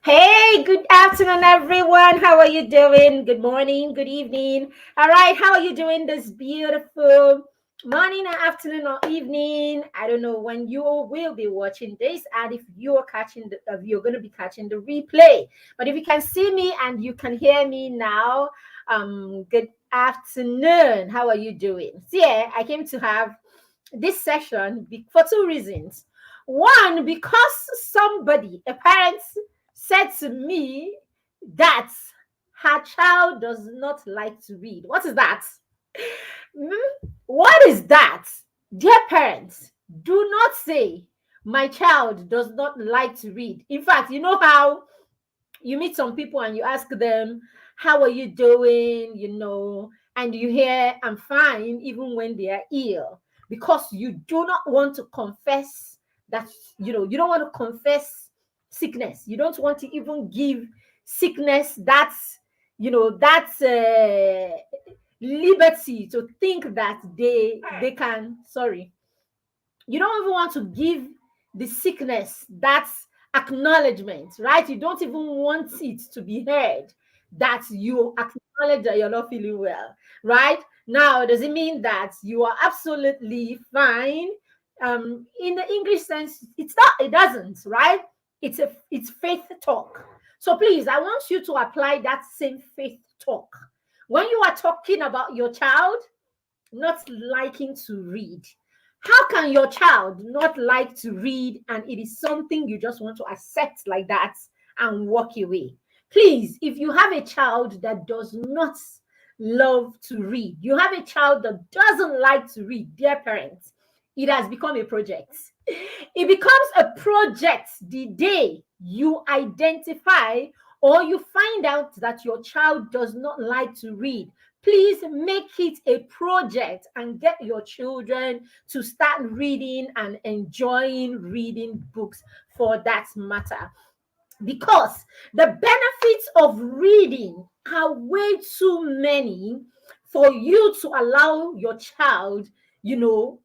Hey, good afternoon, everyone. How are you doing? Good morning, good evening. All right, how are you doing this beautiful morning, or afternoon, or evening? I don't know when you will be watching this, and if you're you're going to be catching the replay. But if you can see me and you can hear me now, good afternoon. How are you doing? So yeah, I came to have this session for two reasons. One, because somebody, a parent, said to me that her child does not like to read. What is that? What is that? Dear parents, do not say my child does not like to read. In fact, you know how you meet some people and you ask them, how are you doing? And you hear, I'm fine, even when they are ill, because you do not want to confess that, you don't want to confess sickness. You don't want to even give sickness that's liberty to think that they can, sorry, you don't even want to give the sickness that's acknowledgement, right? You don't even want it to be heard that you acknowledge that you're not feeling well, right? Now, does it mean that you are absolutely fine? In the English sense, it's not, it doesn't, right? It's faith talk. So please, I want you to apply that same faith talk when you are talking about your child not liking to read. How can your child not like to read and it is something you just want to accept like that and walk away? Please, if you have a child that does not love to read, you have a child that doesn't like to read, dear parents, it has become a project. It becomes a project the day you identify or you find out that your child does not like to read. Please make it a project and get your children to start reading and enjoying reading books for that matter. Because the benefits of reading are way too many for you to allow your child, you know,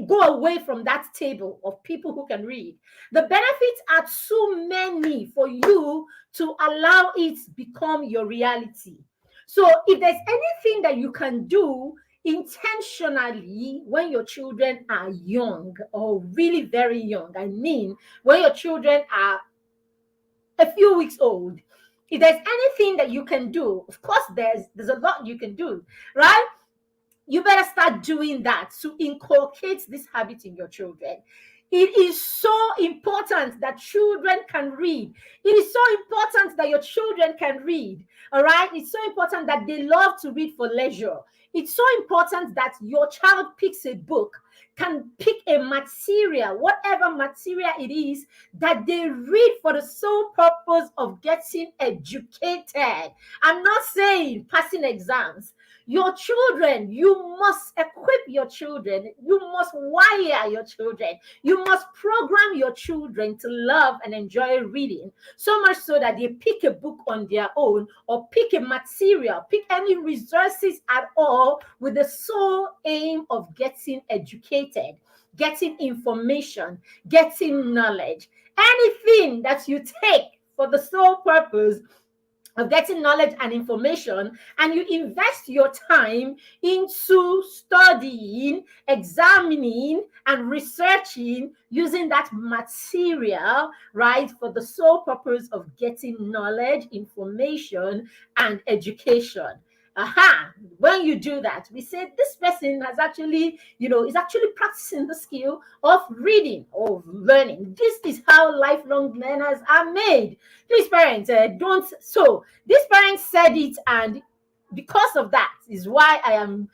go away from that table of people who can read. The benefits are too many for you to allow it become your reality. So if there's anything that you can do intentionally when your children are young or really very young, I mean, when your children are a few weeks old, if there's anything that you can do, of course there's a lot you can do, right? You better start doing that to inculcate this habit in your children. It is so important that children can read. It is so important that your children can read. All right. It's so important that they love to read for leisure. It's so important that your child picks a book, can pick a material, whatever material it is, that they read for the sole purpose of getting educated. I'm not saying passing exams. Your children, you must equip your children, you must wire your children, you must program your children to love and enjoy reading, so much so that they pick a book on their own or pick a material, pick any resources at all with the sole aim of getting educated, getting information, getting knowledge. Anything that you take for the sole purpose of getting knowledge and information, and you invest your time into studying, examining, and researching using that material, right, for the sole purpose of getting knowledge, information, and education. Aha, when you do that, we say this person has actually, is actually practicing the skill of reading or learning. This is how lifelong learners are made. Please, parents, don't. So, these parents said it, and because of that, is why I am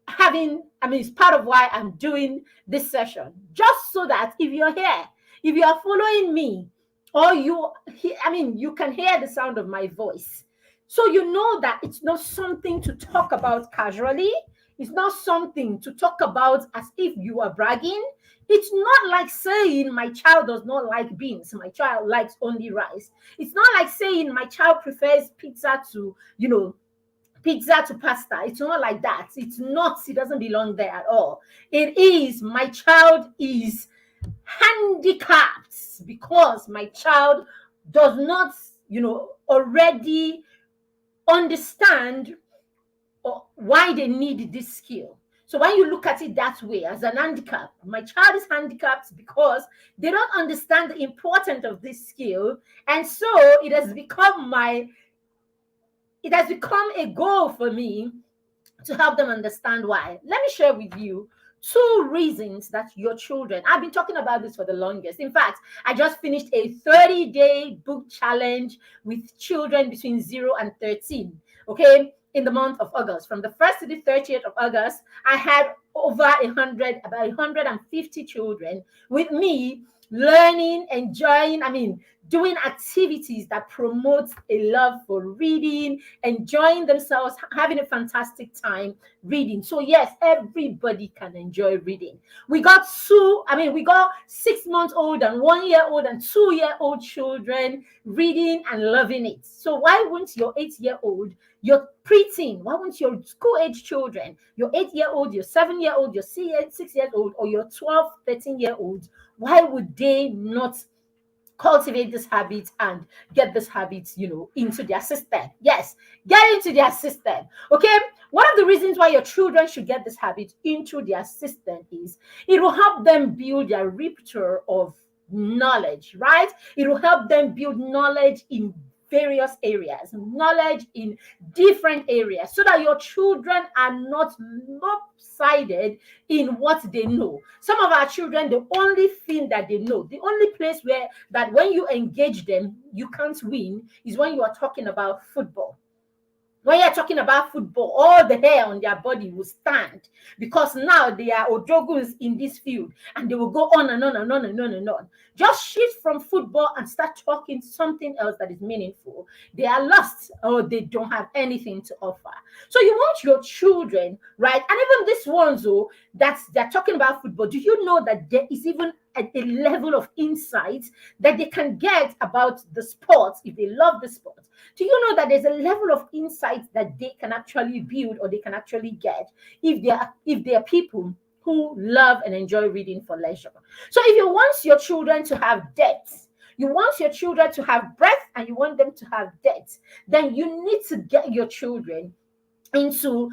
it's part of why I'm doing this session. Just so that if you're here, if you are following me, or you can hear the sound of my voice. So you know that it's not something to talk about casually. It's not something to talk about as if you are bragging. It's not like saying my child does not like beans, my child likes only rice. It's not like saying my child prefers pizza to pasta. It's not like that. It's not, it doesn't belong there at all. It is my child is handicapped because my child does not, already understand why they need this skill. So when you look at it that way as an handicap, my child is handicapped because they don't understand the importance of this skill, and so it has become a goal for me to help them understand why. Let me share with you two reasons that your children, I've been talking about this for the longest. In fact, I just finished a 30-day book challenge with children between 0 and 13. Okay, in the month of August, from the 1st to the 30th of August, I had about 150 children with me learning, enjoying, doing activities that promote a love for reading, enjoying themselves, having a fantastic time reading. So yes, everybody can enjoy reading. We got 6-month-old and 1-year-old and 2-year-old children reading and loving it. So why won't your 8-year-old, your preteen, why won't your school age children, your 8-year-old, your 7-year-old, your 6-year-old, or your 12, 13-year-old, why would they not cultivate this habit and get this habit, into their system? Yes, get into their system. Okay. One of the reasons why your children should get this habit into their system is it will help them build their repertoire of knowledge, right? It will help them build knowledge in various areas, knowledge in different areas, so that your children are not lopsided in what they know. Some of our children, the only thing that they know, the only place where that when you engage them, you can't win, is when you are talking about football. When you're talking about football, all the hair on their body will stand, because now they are ojoguns in this field, and they will go on and on and on and on and on. Just shift from football and start talking something else that is meaningful. They are lost, or they don't have anything to offer. So you want your children, right? And even these ones, that they're talking about football, do you know that there is even a level of insight that they can get about the sport if they love the sport? Do you know that there's a level of insight that they can actually build, or they can actually get, if they are people who love and enjoy reading for leisure? So if you want your children to have depth, you want your children to have breadth, and you want them to have depth, then you need to get your children to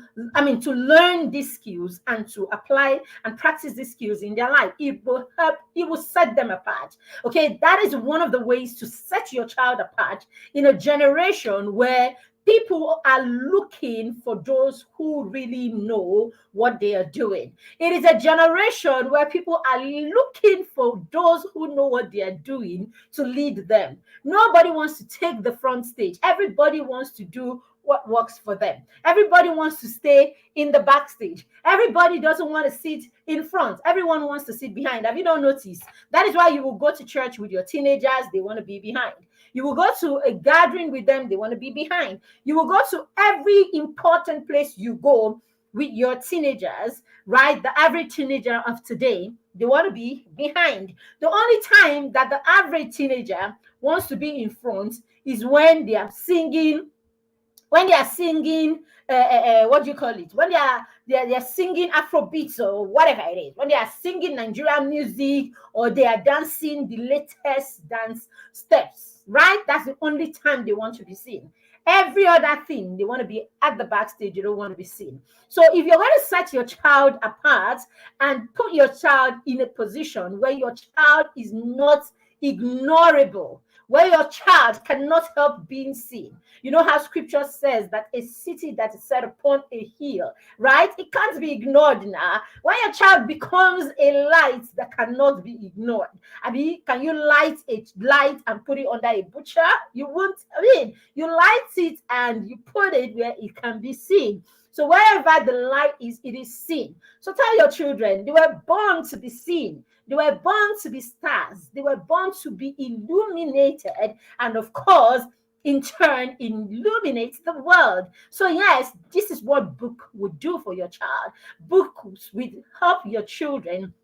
learn these skills and to apply and practice these skills in their life. It will help, it will set them apart. Okay, that is one of the ways to set your child apart in a generation where people are looking for those who really know what they are doing. It is a generation where people are looking for those who know what they are doing to lead them. Nobody wants to take the front stage. Everybody wants to do what works for them. Everybody wants to stay in the backstage. Everybody doesn't want to sit in front. Everyone wants to sit behind. Have you not noticed? That is why you will go to church with your teenagers, they want to be behind. You will go to a gathering with them, they want to be behind. You will go to every important place you go with your teenagers, right? The average teenager of today, they want to be behind. The only time that the average teenager wants to be in front is when they are singing, what do you call it? When they are singing Afrobeats or whatever it is. When they are singing Nigerian music, or they are dancing the latest dance steps, right? That's the only time they want to be seen. Every other thing, they want to be at the backstage. You don't want to be seen. So if you're going to set your child apart and put your child in a position where your child is not ignorable, where your child cannot help being seen. You know how scripture says that a city that is set upon a hill, right? It can't be ignored now. When your child becomes a light that cannot be ignored. Can you light a light and put it under a butcher? You won't. You light it and you put it where it can be seen. So wherever the light is, it is seen. So tell your children, they were born to be seen. They were born to be stars. They were born to be illuminated. And of course, in turn, illuminate the world. So yes, this is what book would do for your child. Books will help your children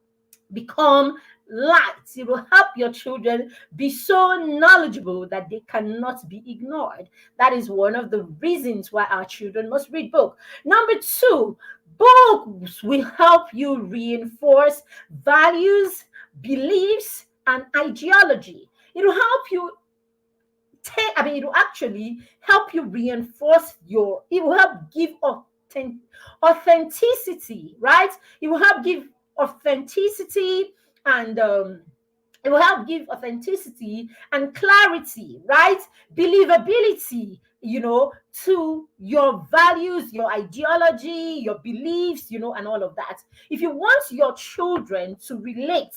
become lights. It will help your children be so knowledgeable that they cannot be ignored. That is one of the reasons why our children must read books. Number two, books will help you reinforce values, beliefs, and ideology. It will help you it will actually help you reinforce it will help give authenticity, right? It will help give authenticity and it will help give authenticity and clarity, right? Believability, to your values, your ideology, your beliefs, and all of that. If you want your children to relate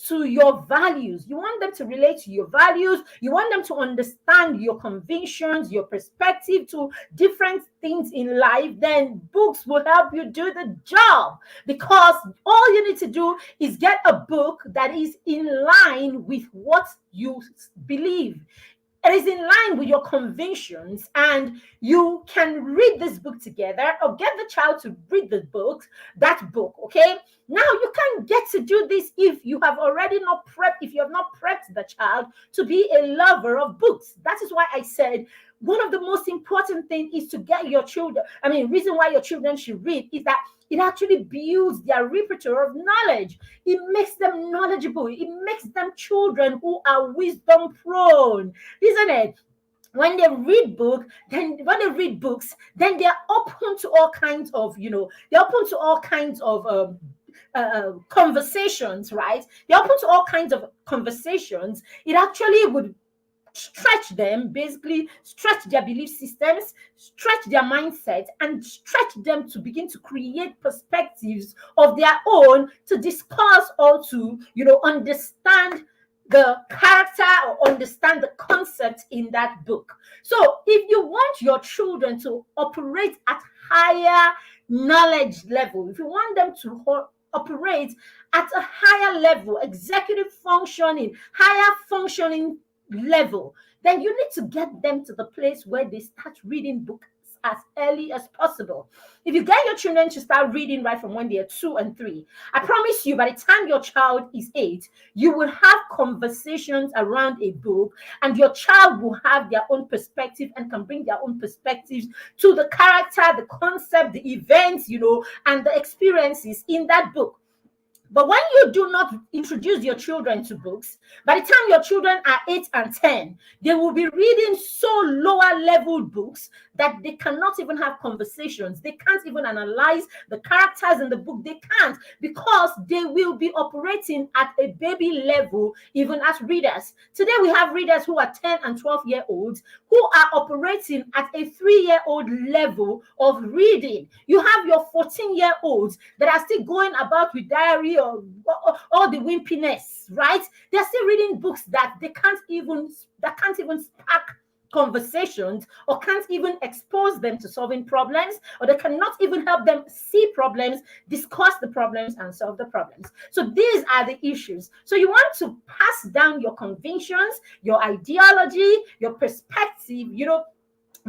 to your values, you want them to relate to your values, you want them to understand your convictions, your perspective to different things in life, then books will help you do the job. Because all you need to do is get a book that is in line with what you believe. It is in line with your convictions, and you can read this book together or get the child to read that book. Okay, now you can get to do this if you have already not prepped, if you have not prepped the child to be a lover of books. That is why I said one of the most important things is to get your children. Reason why your children should read is that it actually builds their repertoire of knowledge. It makes them knowledgeable. It makes them children who are wisdom prone, isn't it? When they read books, then they're open to all kinds of, they're open to all kinds of conversations, right? They're open to all kinds of conversations. It actually would stretch them, basically stretch their belief systems, stretch their mindset, and stretch them to begin to create perspectives of their own to discuss or to, understand the character or understand the concept in that book. So if you want your children to operate at higher knowledge level, if you want them to operate at a higher level, executive functioning, higher functioning level, then you need to get them to the place where they start reading books as early as possible. If you get your children to start reading right from when they are 2 and 3, I promise you, by the time your child is 8, you will have conversations around a book, and your child will have their own perspective and can bring their own perspectives to the character, the concept, the events, and the experiences in that book. But when you do not introduce your children to books, by the time your children are 8 and 10, they will be reading so lower level books that they cannot even have conversations. They can't even analyze the characters in the book. They can't, because they will be operating at a baby level, even as readers. Today we have readers who are 10 and 12-year-olds who are operating at a 3-year-old level of reading. You have your 14-year-olds that are still going about with diary or all the wimpiness, right? They're still reading books that can't even spark conversations, or can't even expose them to solving problems, or they cannot even help them see problems, discuss the problems, and solve the problems. So these are the issues. So you want to pass down your convictions, your ideology, your perspective,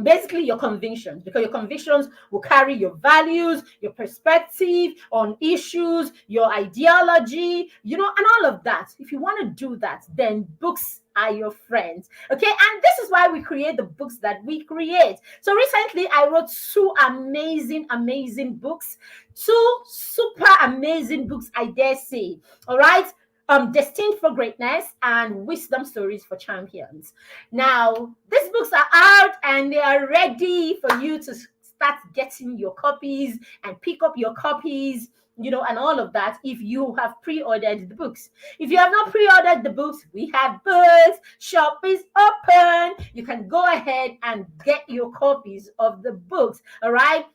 basically your convictions, because your convictions will carry your values, your perspective on issues, your ideology, and all of that. If you want to do that, then books are your friends. Okay, and this is why we create the books that we create. So recently I wrote 2 amazing books, 2 super amazing books, I dare say. All right. Destined for Greatness and Wisdom Stories for Champions. Now, these books are out and they are ready for you to start getting your copies and pick up your copies, and all of that if you have pre-ordered the books. If you have not pre-ordered the books, we have books. Shop is open. You can go ahead and get your copies of the books, all right?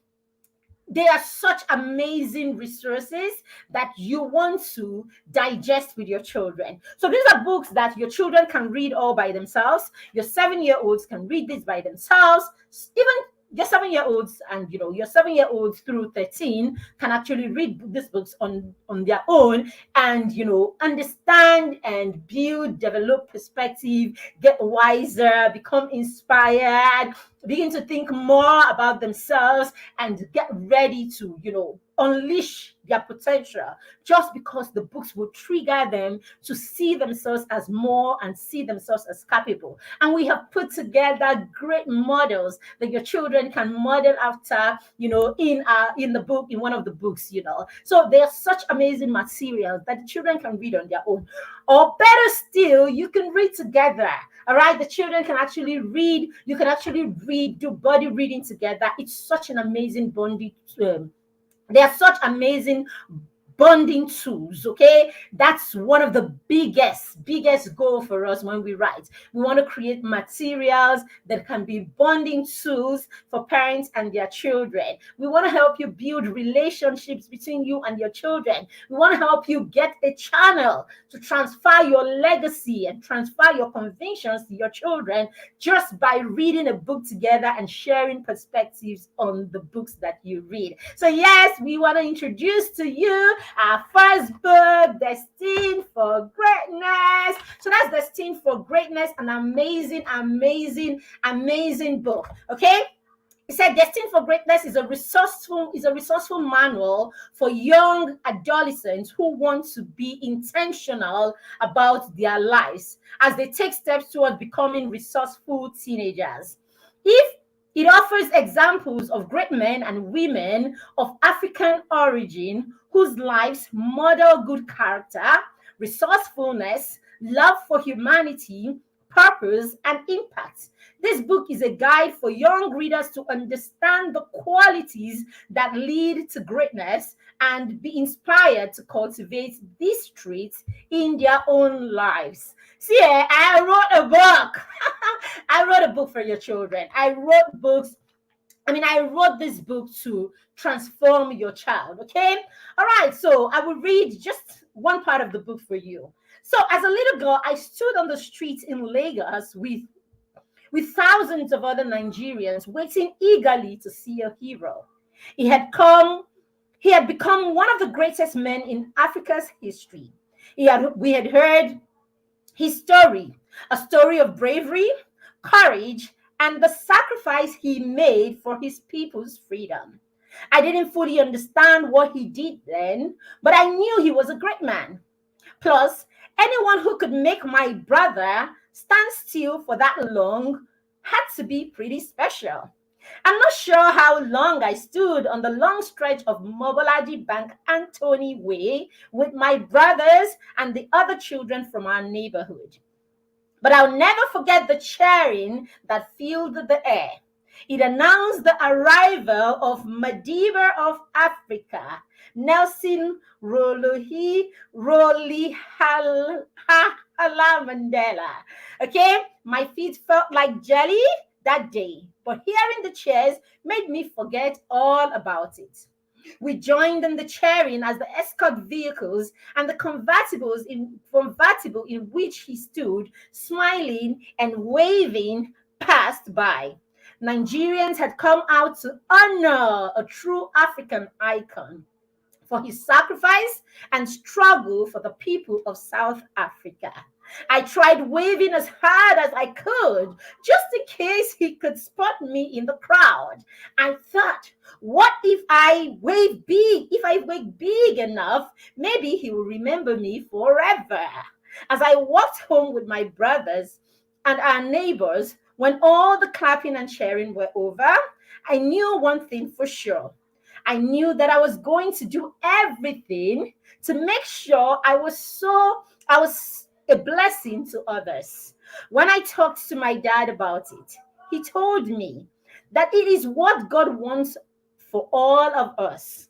They are such amazing resources that you want to digest with your children. So these are books that your children can read all by themselves. Your 7-year-olds can read this by themselves. Even your 7-year-olds and your 7-year-olds through 13 can actually read these books on their own, and understand and build, develop perspective, get wiser, become inspired, begin to think more about themselves, and get ready to unleash their potential, just because the books will trigger them to see themselves as more and see themselves as capable. And we have put together great models that your children can model after, in the book, in one of the books, So they are such amazing materials that the children can read on their own. Or better still, you can read together. All right, the children can actually read. You can actually read, do body reading together. It's such an amazing bonding. They are such amazing bonding tools. Okay, that's one of the biggest goal for us when we write. We want to create materials that can be bonding tools for parents and their children. We want to help you build relationships between you and your children. We want to help you get a channel to transfer your legacy and transfer your convictions to your children just by reading a book together and sharing perspectives on the books that you read. So yes, we want to introduce to you our first book, Destined for Greatness. So that's Destined for Greatness, an amazing book. Okay. It said Destined for Greatness is a resourceful manual for young adolescents who want to be intentional about their lives as they take steps towards becoming resourceful teenagers. It offers examples of great men and women of African origin whose lives model good character, resourcefulness, love for humanity, purpose, and impact. This book is a guide for young readers to understand the qualities that lead to greatness and be inspired to cultivate these traits in their own lives. See, I wrote a book. I wrote a book for your children. I wrote this book to transform your child. Okay. All right. So I will read just one part of the book for you. So as a little girl, I stood on the streets in Lagos with thousands of other Nigerians waiting eagerly to see a hero. He had become one of the greatest men in Africa's history. We had heard his story, a story of bravery, courage, and the sacrifice he made for his people's freedom. I didn't fully understand what he did then, but I knew he was a great man. Plus, anyone who could make my brother stand still for that long had to be pretty special. I'm not sure how long I stood on the long stretch of Mobolaji Bank Anthony Way with my brothers and the other children from our neighborhood. But I'll never forget the cheering that filled the air. It announced the arrival of Madiba of Africa, Nelson Rolihlahla Mandela. Okay, my feet felt like jelly that day, but hearing the cheers made me forget all about it. We joined in the cheering as the escort vehicles and the convertible in which he stood, smiling and waving, passed by. Nigerians had come out to honor a true African icon for his sacrifice and struggle for the people of South Africa. I tried waving as hard as I could, just in case he could spot me in the crowd. I thought, what if I wave big? If I wave big enough, maybe he will remember me forever. As I walked home with my brothers and our neighbors, when all the clapping and cheering were over, I knew one thing for sure. I knew that I was going to do everything to make sure I was a blessing to others. When I talked to my dad about it, he told me that it is what God wants for all of us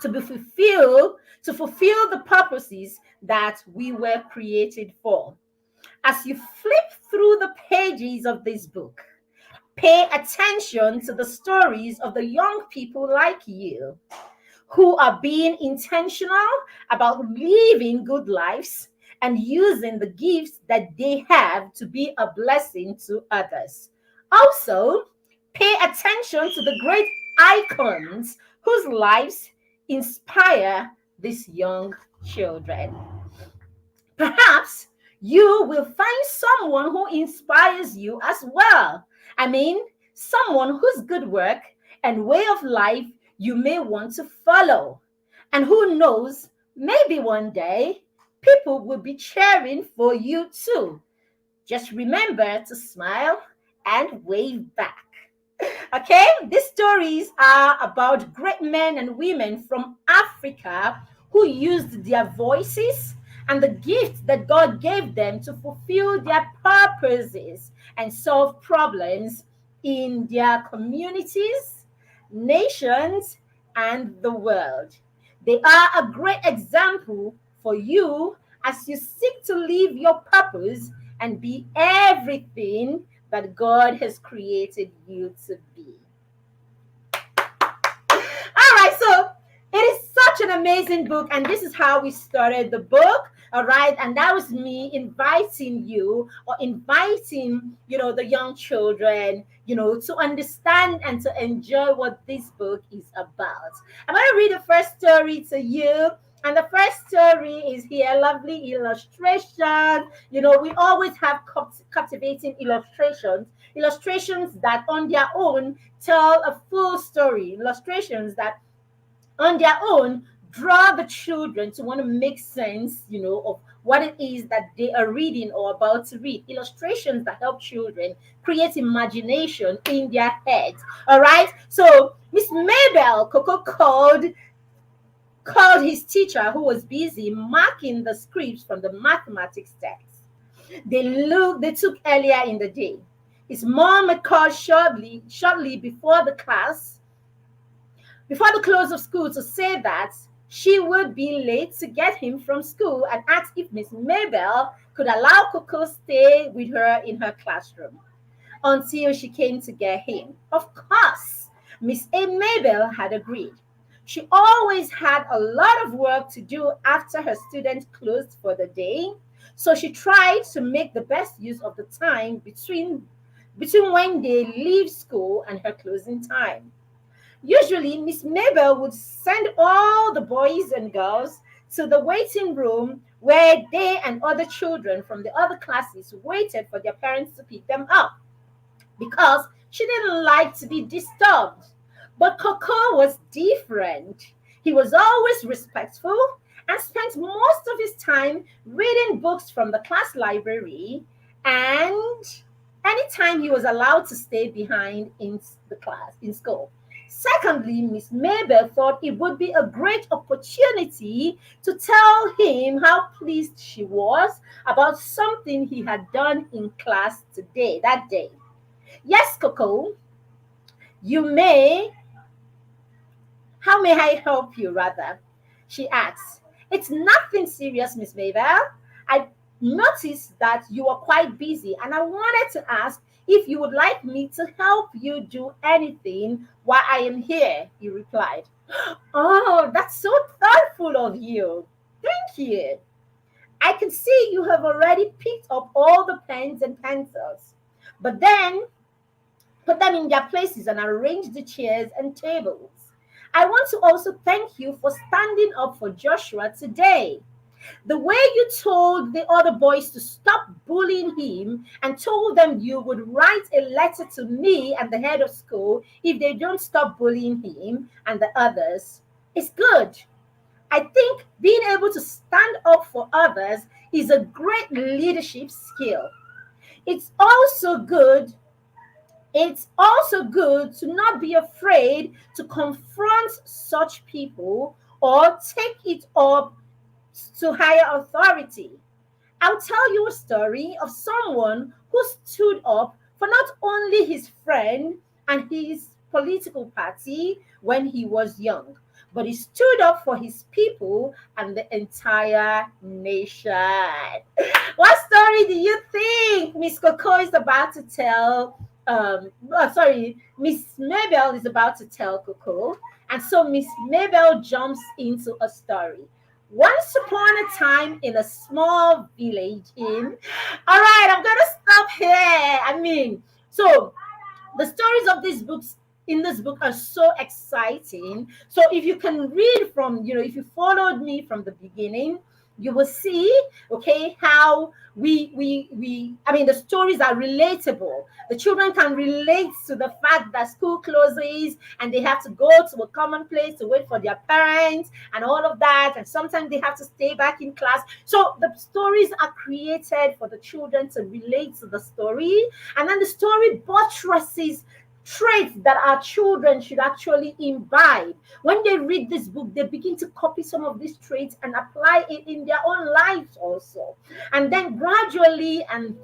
to fulfill the purposes that we were created for. As you flip through the pages of this book, pay attention to the stories of the young people like you who are being intentional about living good lives and using the gifts that they have to be a blessing to others. Also, pay attention to the great icons whose lives inspire these young children. Perhaps you will find someone who inspires you as well. Someone whose good work and way of life you may want to follow. And who knows, maybe one day people will be cheering for you too. Just remember to smile and wave back. Okay, these stories are about great men and women from Africa who used their voices and the gifts that God gave them to fulfill their purposes and solve problems in their communities, nations, and the world. They are a great example for you as you seek to live your purpose and be everything that God has created you to be. All right, so it is such an amazing book, and this is how we started the book. All right, and that was me inviting you, or inviting, the young children, to understand and to enjoy what this book is about. I'm going to read the first story to you. And the first story is here, lovely illustration. We always have captivating illustrations that on their own tell a full story, illustrations that on their own draw the children to want to make sense, of what it is that they are reading or about to read. Illustrations that help children create imagination in their heads. All right. So Miss Mabel Coco called his teacher, who was busy marking the scripts from the mathematics text they took earlier in the day. His mom had called shortly before the close of school, to say that she would be late to get him from school, and asked if Miss Mabel could allow Coco stay with her in her classroom until she came to get him. Of course, Miss A. Mabel had agreed. She always had a lot of work to do after her students closed for the day, so she tried to make the best use of the time between when they leave school and her closing time. Usually, Miss Mabel would send all the boys and girls to the waiting room where they and other children from the other classes waited for their parents to pick them up, because she didn't like to be disturbed. But Coco was different. He was always respectful and spent most of his time reading books from the class library, and anytime he was allowed to stay behind in school. Secondly, Miss Mabel thought it would be a great opportunity to tell him how pleased she was about something he had done in class that day. Yes, Coco, you may. How may I help you, rather? She asked. It's nothing serious, Miss Mabel. I noticed that you were quite busy, and I wanted to ask if you would like me to help you do anything while I am here, he replied. Oh, that's so thoughtful of you. Thank you. I can see you have already picked up all the pens and pencils, but then put them in their places and arrange the chairs and tables. I want to also thank you for standing up for Joshua today. The way you told the other boys to stop bullying him and told them you would write a letter to me and the head of school if they don't stop bullying him and the others is good. I think being able to stand up for others is a great leadership skill. It's also good it's also good to not be afraid to confront such people or take it up to higher authority. I'll tell you a story of someone who stood up for not only his friend and his political party when he was young, but he stood up for his people and the entire nation. What story do you think Miss Coco is about to tell? Miss Mabel is about to tell Coco. And so Miss Mabel jumps into a story. Once upon a time in a small village in. All right, I'm going to stop here. So the stories of these books in this book are so exciting. So if you can read from, if you followed me from the beginning, you will see, okay, how the stories are relatable. The children can relate to the fact that school closes and they have to go to a common place to wait for their parents and all of that. And sometimes they have to stay back in class. So the stories are created for the children to relate to the story. And then the story buttresses traits that our children should actually imbibe. When they read this book, they begin to copy some of these traits and apply it in their own lives also. And then gradually and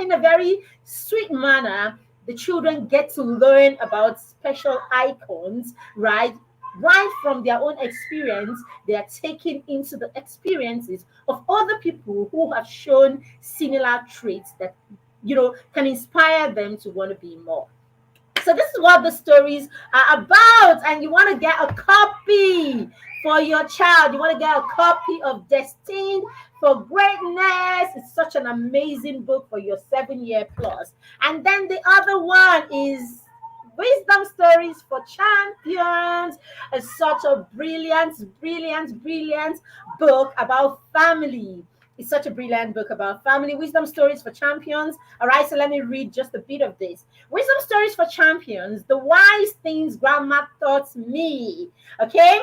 in a very sweet manner, the children get to learn about special icons, right? Right from their own experience, they are taken into the experiences of other people who have shown similar traits that can inspire them to want to be more. So this is what the stories are about, and you want to get a copy for your child. You want to get a copy of Destined for Greatness. It's such an amazing book for your 7-year plus. And then the other one is Wisdom Stories for Champions. It's such a brilliant book about family. It's such a brilliant book about family. Wisdom Stories for Champions. All right, so let me read just a bit of this. Wisdom Stories for Champions, the wise things Grandma taught me. Okay?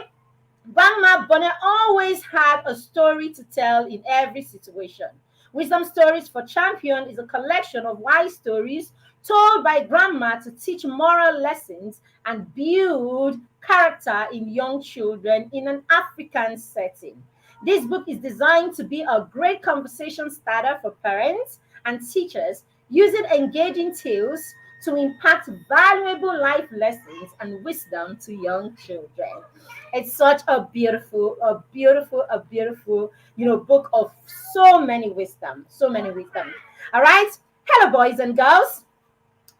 Grandma Bonnet always had a story to tell in every situation. Wisdom Stories for Champion is a collection of wise stories told by Grandma to teach moral lessons and build character in young children in an African setting. This book is designed to be a great conversation starter for parents and teachers, using engaging tales to impact valuable life lessons and wisdom to young children. It's such a beautiful, book of so many wisdom, All right, hello, boys and girls.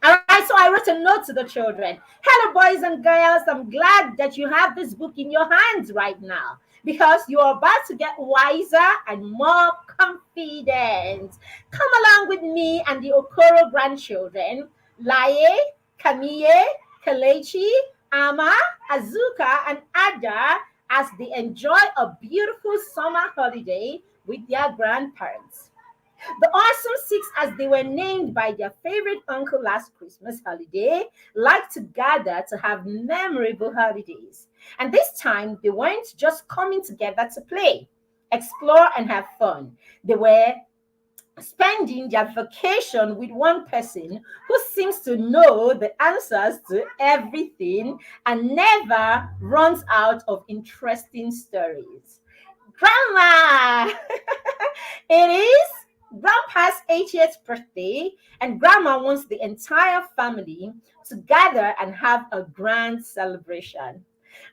All right, so I wrote a note to the children. Hello, boys and girls. I'm glad that you have this book in your hands right now, because you are about to get wiser and more confident. Come along with me and the Okoro grandchildren, Laye, Kamiye, Kalechi, Ama, Azuka, and Ada, as they enjoy a beautiful summer holiday with their grandparents. The Awesome Six, as they were named by their favorite uncle last Christmas holiday, liked to gather to have memorable holidays. And this time, they weren't just coming together to play, explore, and have fun. They were spending their vacation with one person who seems to know the answers to everything and never runs out of interesting stories. Grandma! It is Grandpa's 80th birthday, and Grandma wants the entire family to gather and have a grand celebration.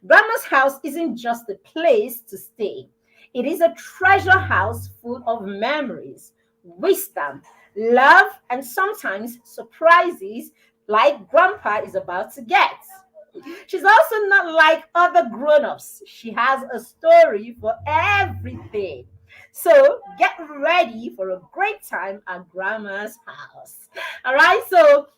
Grandma's house isn't just a place to stay, it is a treasure house full of memories, wisdom, love, and sometimes surprises like Grandpa is about to get. She's also not like other grown-ups. She has a story for everything. So get ready for a great time at Grandma's house. All right, so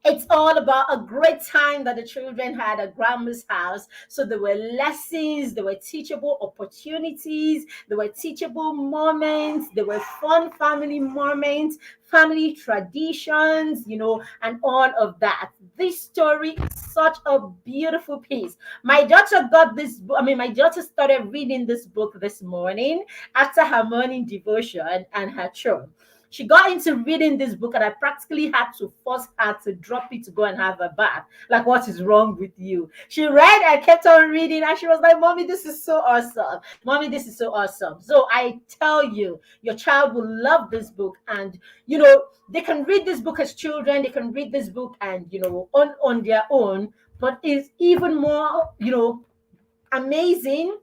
it's all about a great time that the children had at Grandma's house. So there were lessons, there were teachable opportunities, there were teachable moments, there were fun family moments, family traditions, and all of that. This story is such a beautiful piece. My daughter got this book. My daughter started reading this book this morning after her morning devotion and her chore. She got into reading this book, and I practically had to force her to drop it to go and have a bath. Like, what is wrong with you? She read and kept on reading, and she was like, Mommy, this is so awesome. Mommy, this is so awesome. So I tell you, your child will love this book. And, they can read this book as children. They can read this book and, on their own. But it's even more, amazing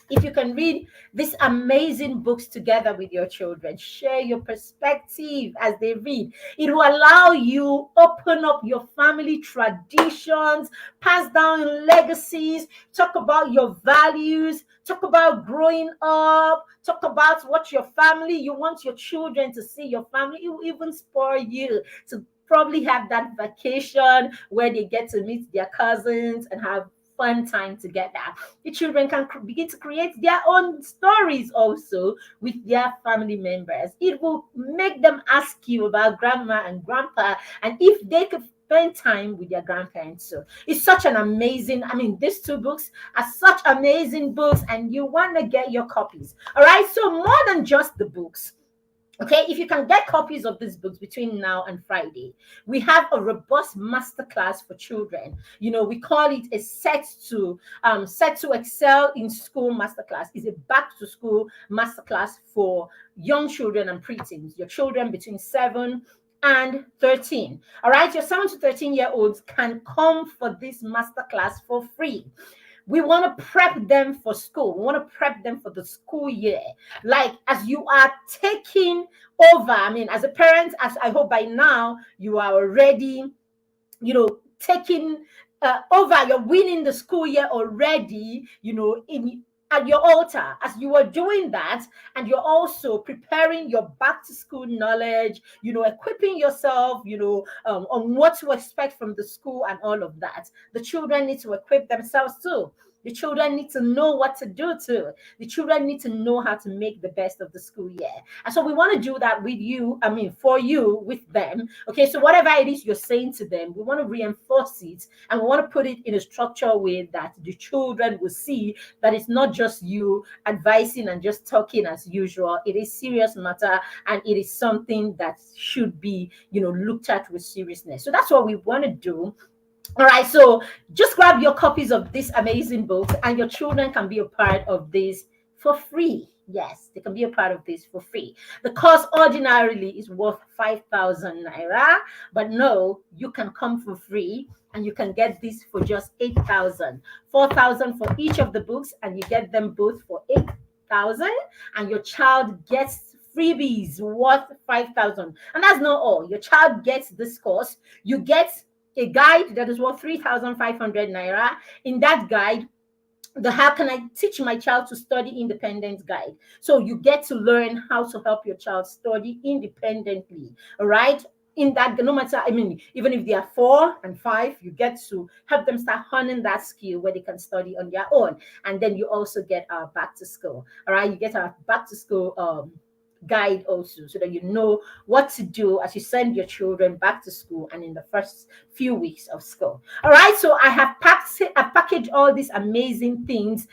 if you can read these amazing books together with your children. Share your perspective as they read. It will allow you open up your family traditions, pass down legacies, talk about your values, talk about growing up, talk about what you want your children to see your family. It will even spur you to probably have that vacation where they get to meet their cousins and have fun time together. The children can begin to create their own stories also with their family members. It will make them ask you about grandma and grandpa, and if they could spend time with their grandparents. So it's such an amazing, these two books are such amazing books, and you want to get your copies. All right, so more than just the books, Okay, if you can get copies of these books between now and Friday, we have a robust masterclass for children. We call it a set to excel in school masterclass. Is a back to school masterclass for young children and preteens, your children between 7 and 13. All right, your 7 to 13 year olds can come for this masterclass for free. We want to prep them for school. We want to prep them for the school year. Like, as you are taking over, I mean, as a parent, as I hope by now you are already, taking over, you're winning the school year already, in at your altar. As you are doing that, and you're also preparing your back to school knowledge, equipping yourself, on what to expect from the school and all of that. The children need to equip themselves too. The children need to know what to do too. The children need to know how to make the best of the school year. And so we want to do that with you, I mean, for you, with them. Okay, so whatever it is you're saying to them, we want to reinforce it, and we want to put it in a structured way that the children will see that it's not just you advising and just talking as usual. It is serious matter, and it is something that should be, looked at with seriousness. So that's what we want to do. All right, so just grab your copies of this amazing book, and your children can be a part of this for free. Yes, they can be a part of this for free. The cost ordinarily is worth 5,000 naira, but no, you can come for free, and you can get this for just 8,000. 4,000 for each of the books, and you get them both for 8,000, and your child gets freebies worth 5,000. And that's not all. Your child gets this course. You get a guide that is worth 3,500 naira. In that guide, the How Can I Teach My Child to Study Independent guide. So you get to learn how to help your child study independently. All right. In that, no matter, I mean, even if they are 4 and 5, you get to help them start honing that skill where they can study on their own. And then you also get our back to school. All right. You get our back to school guide also, so that you know what to do as you send your children back to school and in the first few weeks of school. All right, so I've packaged all these amazing things,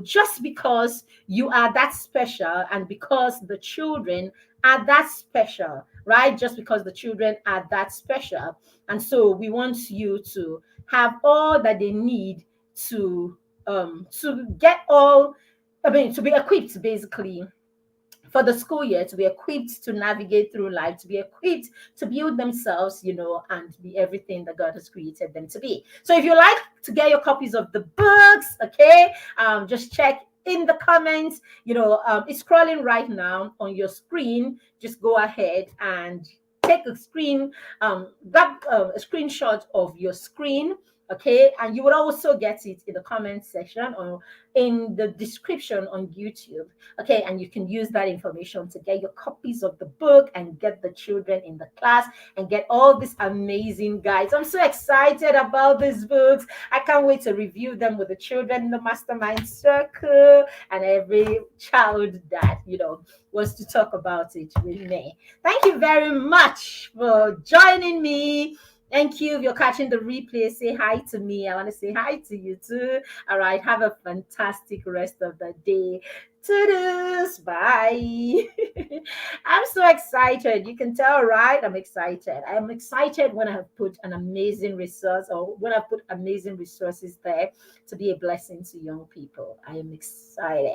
just because you are that special, and because the children are that special, right? Just because the children are that special. And so we want you to have all that they need to get all, I mean, to be equipped basically for the school year, to be equipped to navigate through life, to be equipped to build themselves, and be everything that God has created them to be. So if you like to get your copies of the books, okay, just check in the comments. It's scrolling right now on your screen. Just go ahead and take grab a screenshot of your screen. Okay, and you will also get it in the comment section or in the description on YouTube. Okay, and you can use that information to get your copies of the book and get the children in the class and get all these amazing guides. I'm so excited about these books. I can't wait to review them with the children in the mastermind circle and every child that wants to talk about it with me. Thank you very much for joining me. Thank you. If you're catching the replay, say hi to me. I want to say hi to you too. All right. Have a fantastic rest of the day. Toodles. Bye. I'm so excited. You can tell, right? I'm excited. I'm excited when I have put an amazing resource, or when I put amazing resources there to be a blessing to young people. I am excited.